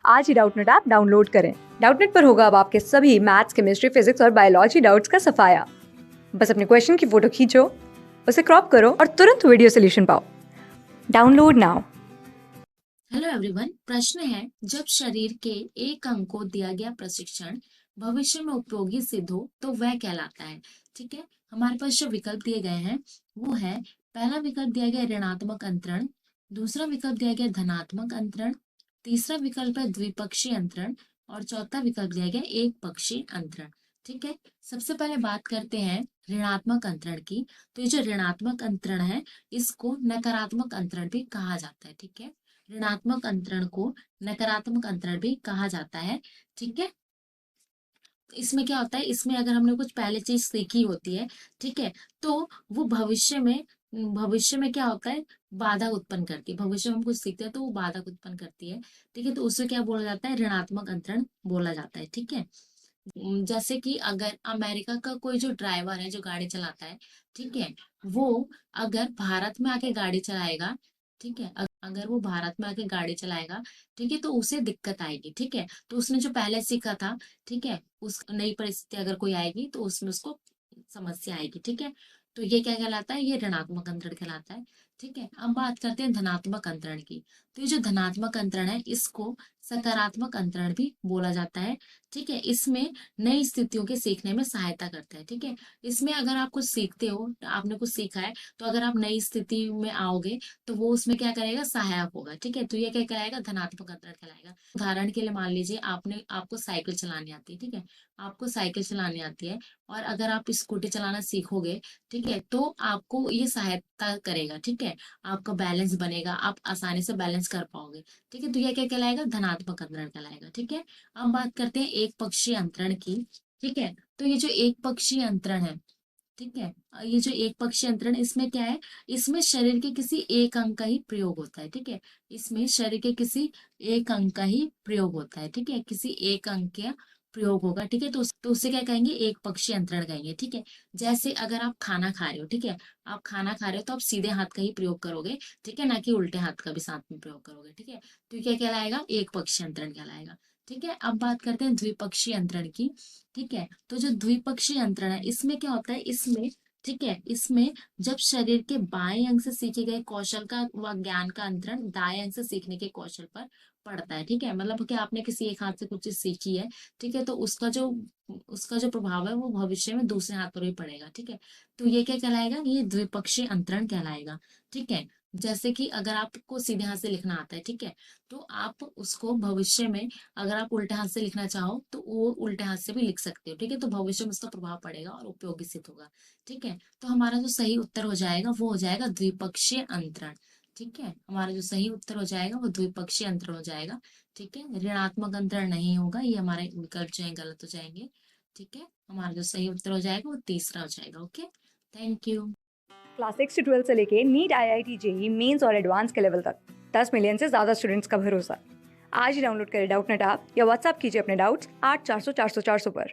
आज ही Doubtnut app download करें। Doubtnut पर होगा अब आपके सभी मैथ्स, केमिस्ट्री, फिजिक्स और बायोलॉजी डाउट्स का सफाया। बस अपने क्वेश्चन की फोटो खींचो, उसे क्रॉप करो और तुरंत वीडियो सोल्यूशन पाओ। Download now. हेलो एवरीवन, प्रश्न है, जब शरीर के एक अंग को दिया गया प्रशिक्षण भविष्य में उपयोगी सिद्ध हो तो वह कहलाता है। ठीक है, हमारे पास जो विकल्प दिए गए हैं वो है, पहला विकल्प दिया गया ऋणात्मक अंतरण, दूसरा विकल्प दिया गया धनात्मक अंतरण, तीसरा विकल्प है द्विपक्षीय अंतरण और चौथा विकल्प दिया गया एक पक्षीय अंतरण। ठीक है, सबसे पहले बात करते हैं ऋणात्मक अंतरण की। तो ये जो ऋणात्मक अंतरण है इसको नकारात्मक अंतरण भी कहा जाता है। ठीक है, ऋणात्मक अंतरण को नकारात्मक अंतरण भी कहा जाता है। ठीक है, इसमें क्या होता है, इसमें अगर हमने कुछ पहले चीज सीखी होती है, ठीक है, तो वो भविष्य में क्या होता है, बाधा उत्पन्न करती है। भविष्य में हम कुछ सीखते हैं तो वो बाधा उत्पन्न करती है। ठीक है, तो उससे क्या बोला जाता है, ऋणात्मक अंतरण बोला जाता है। ठीक है, जैसे कि अगर अमेरिका का कोई जो ड्राइवर है जो गाड़ी चलाता है, ठीक है, वो अगर भारत में आके गाड़ी चलाएगा, ठीक है, अगर वो भारत में आके गाड़ी चलाएगा, ठीक है, तो उसे दिक्कत आएगी। ठीक है, तो उसने जो पहले सीखा था, ठीक है, उस नई परिस्थिति अगर कोई आएगी तो उसमें उसको समस्या आएगी। ठीक है, तो ये क्या कहलाता है, ये ऋणात्मक अंतरण कहलाता है। ठीक है, अब बात करते हैं धनात्मक अंतरण की। तो ये जो धनात्मक अंतरण है इसको सकारात्मक अंतरण भी बोला जाता है। ठीक है, इसमें नई स्थितियों के सीखने में सहायता करता है। ठीक है, इसमें अगर आप कुछ सीखते हो, आपने कुछ सीखा है, तो अगर आप नई स्थिति में आओगे तो वो उसमें क्या करेगा, सहायक होगा। ठीक है, तो ये क्या कहलाएगा, धनात्मक अंतरण कहलाएगा। उदाहरण के लिए मान लीजिए आपको साइकिल चलानी आती है। ठीक है, आपको साइकिल चलानी आती है और अगर आप स्कूटी चलाना सीखोगे, ठीक है, तो आपको ये सहायता करेगा। ठीक है, आपका बैलेंस बनेगा, आप आसानी से बैलेंस कर पाओगे। ठीक है, तो ये क्या कहलाएगा, धनात्मक अंतरण कहलाएगा। ठीक है, अब बात करते हैं एक पक्षीय अंतरण की। ठीक है, तो ये जो एक पक्षीय अंतरण है, ठीक है, ये जो एक पक्षीय अंतरण, इसमें क्या है, इसमें शरीर के किसी एक अंग का ही प्रयोग होता है। ठीक है, इसमें शरीर के किसी एक अंग का ही प्रयोग होता है। ठीक है, किसी एक अंग का प्रयोग होगा। ठीक है, तो उससे क्या कहेंगे, एक पक्षीय अंतरण कहेंगे। ठीक है, जैसे अगर आप खाना खा रहे हो, ठीक है, आप खाना खा रहे हो तो आप सीधे हाथ का ही प्रयोग करोगे। ठीक है, ना कि उल्टे हाथ का भी साथ में प्रयोग करोगे। ठीक है, तो क्या कहलाएगा, एक पक्षीय अंतरण कहलाएगा। ठीक है, अब बात करते हैं द्विपक्षीय अंतरण की। ठीक है, तो जो द्विपक्षीय अंतरण है इसमें क्या होता है, इसमें, ठीक है, इसमें जब शरीर के बाएं अंग से सीखे गए कौशल का व ज्ञान का अंतरण दाएं अंग से सीखने के कौशल पर पड़ता है। ठीक है, मतलब कि आपने किसी एक हाथ से कुछ चीज सीखी है, ठीक है, तो उसका जो प्रभाव है वो भविष्य में दूसरे हाथ पर भी पड़ेगा। ठीक है, तो ये क्या कहलाएगा, ये द्विपक्षीय अंतरण कहलाएगा। ठीक है, जैसे कि अगर आपको सीधे हाथ से लिखना आता है, ठीक है, तो आप उसको भविष्य में, अगर आप उल्टे हाथ से लिखना चाहो तो वो उल्टे हाथ से भी लिख सकते हो। ठीक है, तो भविष्य में उसका प्रभाव पड़ेगा और उपयोगी सिद्ध होगा। ठीक है, तो हमारा जो सही उत्तर हो जाएगा वो हो जाएगा द्विपक्षीय अंतरण। ठीक है, हमारा जो सही उत्तर हो जाएगा वो द्विपक्षीय अंतरण हो जाएगा। ठीक है, ऋणात्मक अंतरण नहीं होगा, ये हमारे विकल्प जो है गलत हो जाएंगे। ठीक है, हमारा जो सही उत्तर हो जाएगा वो तीसरा हो जाएगा। Okay, thank you. क्लास 6 से 12 से लेके नीट, IIT, जेई मेंस और एडवांस के लेवल तक 10 मिलियन से ज्यादा स्टूडेंट्स का भरोसा। आज ही डाउनलोड करें डाउटनेट ऐप या व्हाट्सएप कीजिए अपने डाउट्स 8400 400 400 पर।